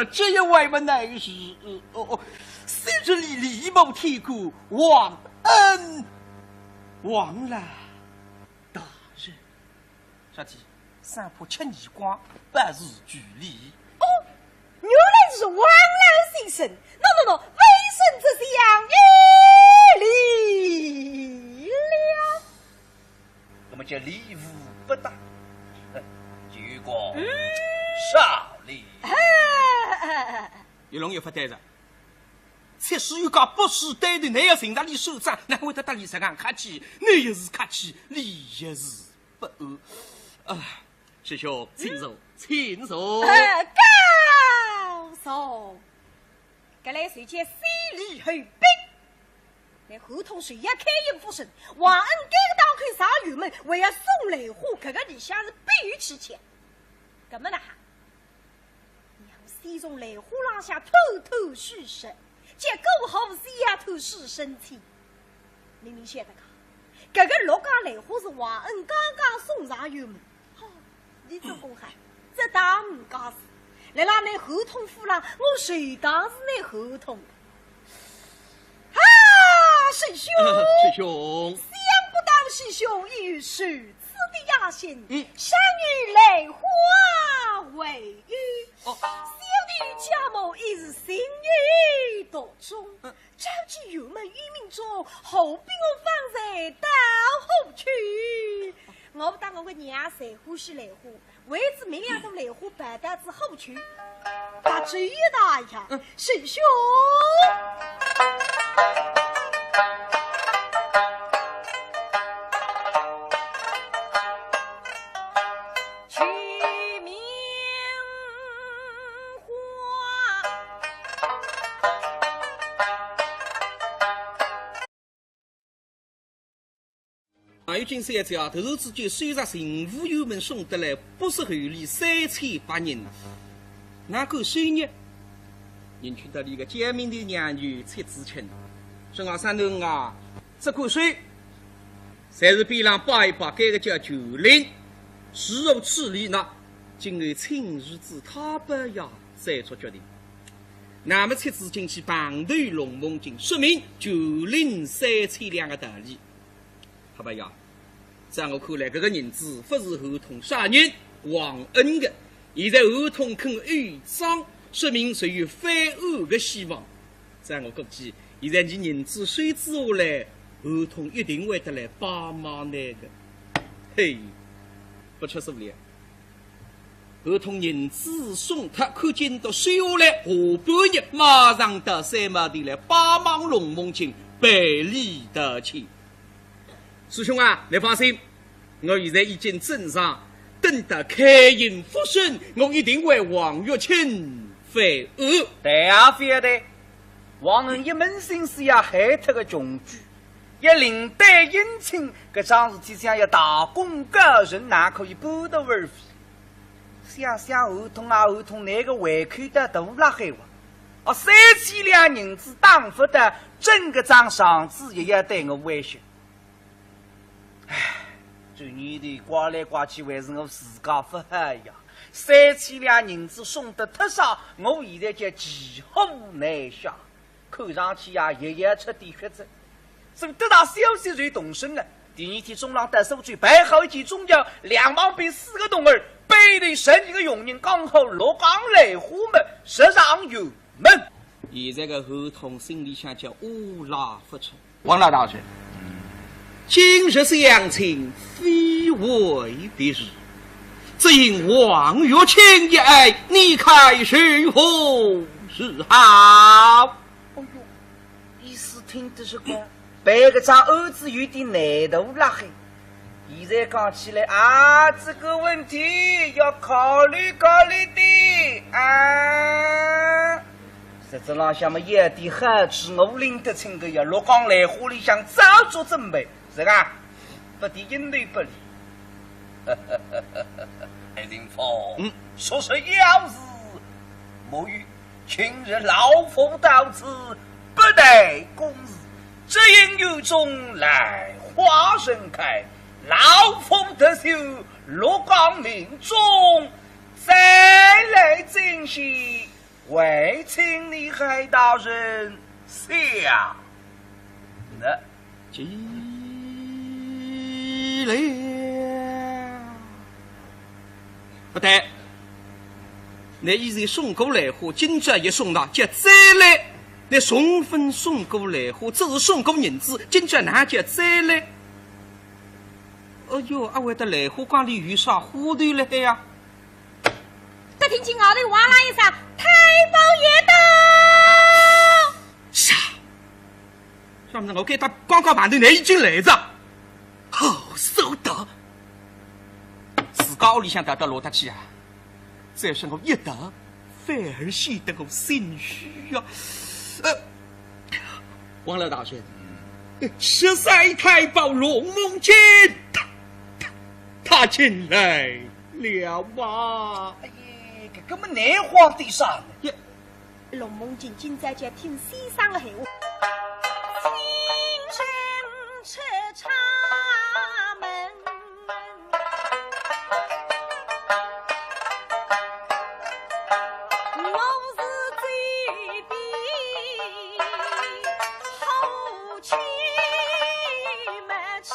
这一位嘛乃是昔日里李某铁骨忘恩忘了大人，小弟三坡七泥瓜，百日距离。
哦，原来是王老先生，no， 微生之相离了。
那么这礼物不大，结果少礼。
一龙一发呆着，此时有个不是对的，你要寻他里手掌，那会得打理上讲客气，你也是客气，礼也是不啊，师兄，请坐，请坐。
高手，格来谁见犀利后兵？那合同谁也开应复审，王恩该个当开啥玉门，为了送雷虎，这个里向是必于其钱。怎么呢？娘西从雷虎浪下偷偷续身，结果好是丫头是身体。明明晓得个，这个六家雷虎是王恩刚刚送上玉门。好，你做公汉，这当唔家事。来啦，那合同夫人，我谁当是那合同？啊，师兄，
师兄，
想不到师兄已是此的雅兴，善于雷花为玉。小弟家母亦是心意多忠，召集油门于民中，后逼我放在到后去。我不当我个娘谁呼吸雷虎，为此明两种雷虎白带子后去。把这一打呀，师兄。
军山家投资就虽然神武友们送得来不是厚礼3800人了，哪个收入？人去到一个见面的娘女才知情，说我三头啊，这口水，才是边上扒一扒，这个叫酒令，事后处理呢，今后请日子他不要再做决定。那么才知进去绑头龙梦境，说明酒令3000两个道理。好不要？在我看来，这个人子不是合同杀人忘恩的，现在合同肯豫章，说明属于反恶的希望。在我估计，现在你人子谁知下来，合同一定会得来帮忙那个。嘿，不出所料，合同人子送他，看见到水下来，下半日马上到三马地来帮忙龙梦境百里得亲。师兄啊，你放心，我现在已经镇上，等到开营复审，我一定为王玉清反恶。
对啊，非得王恩一门心思要害他个穷举，也领带姻亲，搿桩事体想要大功告人，哪可以不得而废？想想合同啊，合同那个胃口的大辣海哇！3000两银子当不得，整个张上子也要对我威胁。唉，这年头刮来刮去，还是我自家不好呀。3000两银子送得太少，我现在就骑虎难下，看上去呀，也要出点血子。所以得到消息就动身了。第二天中浪得手最摆好一件中药，2万边4个洞儿，背对神一个佣人刚好落岗来虎门，实上有门。
现在个合同心里想叫乌拉不成。
王老大师，
今日是阳晴，非为别日，只因王玉清一爱，你看是何是好？
哎呦，意思听的是讲，背个张儿子有点难度拉黑。现在讲起来啊，这个问题要考虑考虑的啊。实质浪向么有点好处，我领得清个呀，落岗来虎里向早做准备，是吧？不敌因对不利。
海林峰，
说是要事，莫于今日老夫到此，不待公事，只因有种来花盛开，老夫得修落岗命中，再来珍惜，为请你海大人想那
急了，不对，那现在送过来货，今朝也送了，叫再来。那送分送过来货，只是送过银子，今朝哪叫再来？哎呦，阿会的来货缸里有啥糊涂了呀？
得听见后头哇啦一声，太保爷到！
啥？上面我给他刚刚馒头，你已经来着？好收得，自家屋里向得到落得去啊！再说我一得，反而显得我心虚啊！王老大师，14太保龙梦剑，他进来了吗？
哎呀，这根本难慌地上
呀！
龙梦静今在家听先生的闲话，轻声出茶门，我是嘴边后去没吃。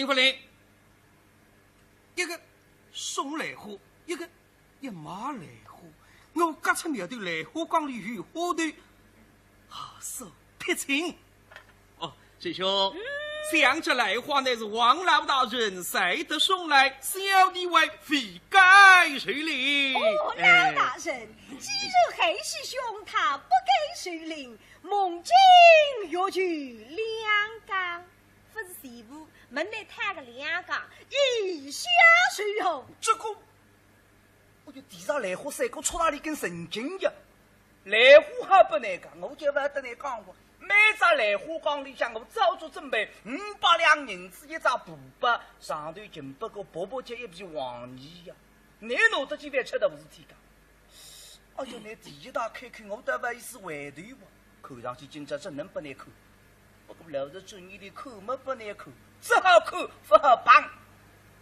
不灵，一个送来货，一个也买来货。我隔出苗头来货缸里有花头，好手撇清。师兄，想着来话乃是王老大人赛得送来，小弟为非该谁领？
哦，老大人，既然黑师兄他不给谁领，梦境约去两缸，不是媳妇门内摊个两缸，一下水红。
这个，我就地上来火三个戳哪里跟神经一样，来火还不能干，我就不得你讲过。每只来火缸里向，我早就准备500两银子一张布包，上头进不过伯伯姐一匹黄泥呀。你拿得几饭吃的不是天干？而且你第一大开口，我都不意思回头吧。看上去今朝真能不难看，不过老子专业的口没不难看，只好看不好帮。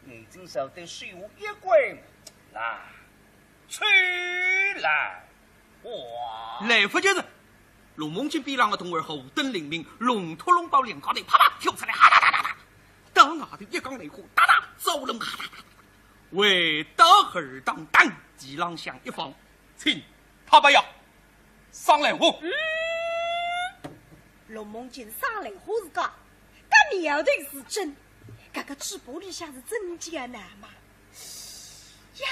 眼睛上对水壶一关，来，吹来，哇！
来福就是。龙梦金比两个童儿后灯灵明，龙头龙包两高头啪啪跳出来，哈啦啦啦啦！到外头一缸雷火，哒哒走龙哈啦啦啦！为大儿当当，几浪响一放，请他不要上来火。
龙梦金上来火是假，但苗头是真，这个直播里向是真艰难嘛？呀，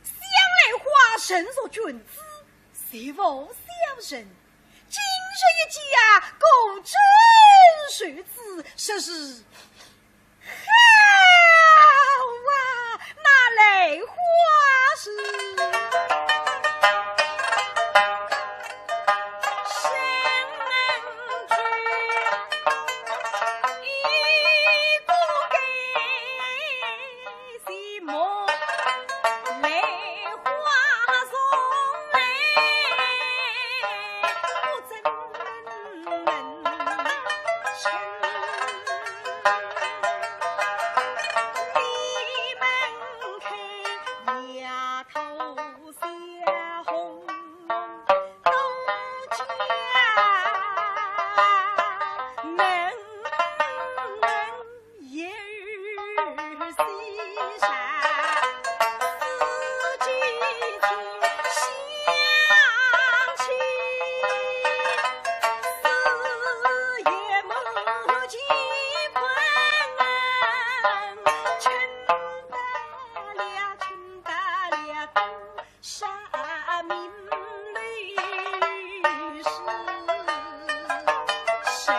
想来花神所君子。谁无小人？今日一家共真谁子，说是好啊！那来花是。神